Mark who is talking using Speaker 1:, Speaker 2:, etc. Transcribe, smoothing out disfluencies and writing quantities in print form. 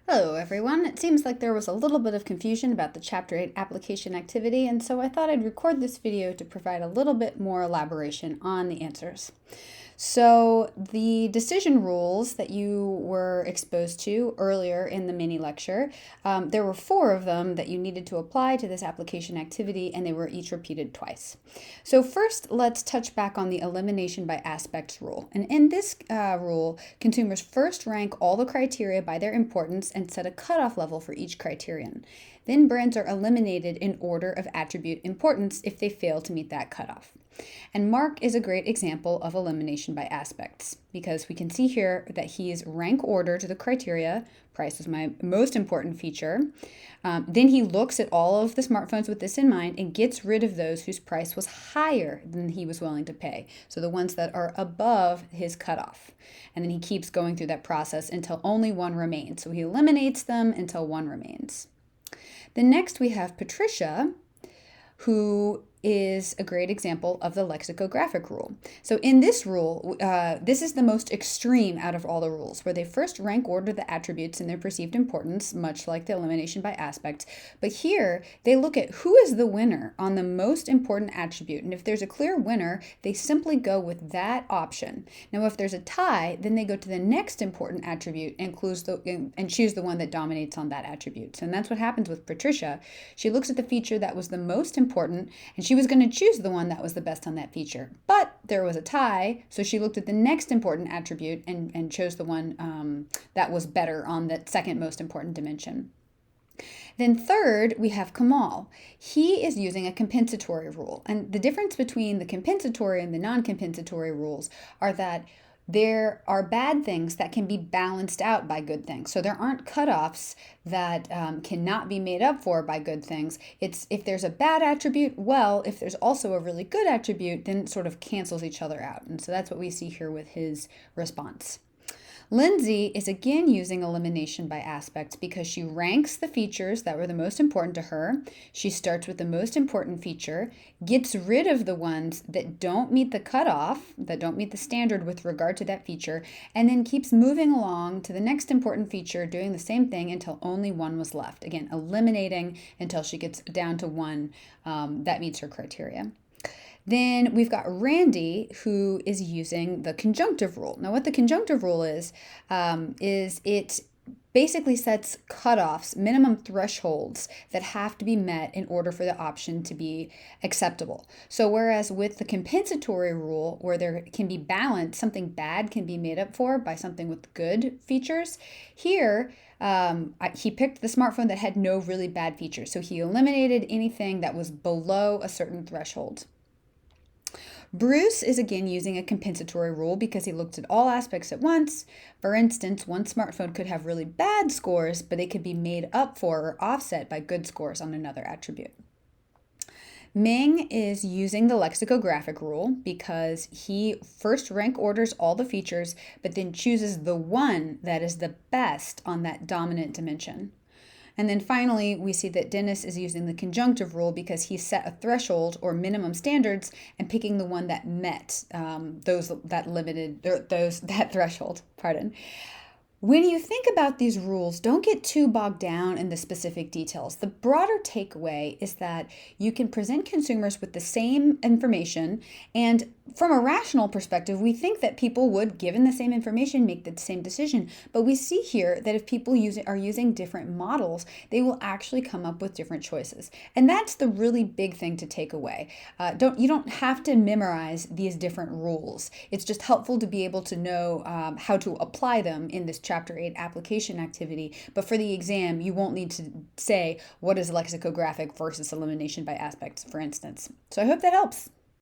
Speaker 1: Hello everyone. It seems like there was a little bit of confusion about the Chapter 8 application activity, and so I thought I'd record this video to provide a little bit more elaboration on the answers. So the decision rules that you were exposed to earlier in the mini lecture, there were 4 of them that you needed to apply to this application activity, and they were each repeated twice. So first, let's touch back on the elimination by aspects rule. And in this rule, consumers first rank all the criteria by their importance and set a cutoff level for each criterion. Then brands are eliminated in order of attribute importance if they fail to meet that cutoff. And Mark is a great example of elimination by aspects because we can see here that he's rank order to the criteria. Price is my most important feature. Then he looks at all of the smartphones with this in mind and gets rid of those whose price was higher than he was willing to pay. So the ones that are above his cutoff. And then he keeps going through that process until only one remains. So he eliminates them until one remains. Then next we have Patricia, who is a great example of the lexicographic rule. So in this rule, this is the most extreme out of all the rules, where they first rank order the attributes in their perceived importance, much like the elimination by aspects. But here, they look at who is the winner on the most important attribute. And if there's a clear winner, they simply go with that option. Now, if there's a tie, then they go to the next important attribute and choose the one that dominates on that attribute. So, and that's what happens with Patricia. She looks at the feature that was the most important, and she was going to choose the one that was the best on that feature. But there was a tie, so she looked at the next important attribute and chose the one that was better on that second most important dimension. Then third, we have Kamal. He is using a compensatory rule. And the difference between the compensatory and the non-compensatory rules are that there are bad things that can be balanced out by good things. So there aren't cutoffs that cannot be made up for by good things. It's if there's a bad attribute, well, if there's also a really good attribute, then it sort of cancels each other out. And so that's what we see here with his response. Lindsay is again using elimination by aspects because she ranks the features that were the most important to her. She starts with the most important feature, gets rid of the ones that don't meet the cutoff, that don't meet the standard with regard to that feature, and then keeps moving along to the next important feature, doing the same thing until only one was left. Again, eliminating until she gets down to one that meets her criteria. Then we've got Randy, who is using the conjunctive rule. Now, what the conjunctive rule is it basically sets cutoffs, minimum thresholds that have to be met in order for the option to be acceptable. So whereas with the compensatory rule, where there can be balance, something bad can be made up for by something with good features, here he picked the smartphone that had no really bad features. So he eliminated anything that was below a certain threshold. Bruce is again using a compensatory rule because he looked at all aspects at once. For instance, one smartphone could have really bad scores, but it could be made up for or offset by good scores on another attribute. Ming is using the lexicographic rule because he first rank orders all the features, but then chooses the one that is the best on that dominant dimension. And then finally, we see that Dennis is using the conjunctive rule because he set a threshold or minimum standards and picking the one that met that threshold. Pardon. When you think about these rules, don't get too bogged down in the specific details. The broader takeaway is that you can present consumers with the same information, and from a rational perspective, we think that people would, given the same information, make the same decision. But we see here that if people are using different models, they will actually come up with different choices. And that's the really big thing to take away. You don't have to memorize these different rules. It's just helpful to be able to know how to apply them in this Chapter 8 application activity. But for the exam, you won't need to say what is lexicographic versus elimination by aspects, for instance. So I hope that helps.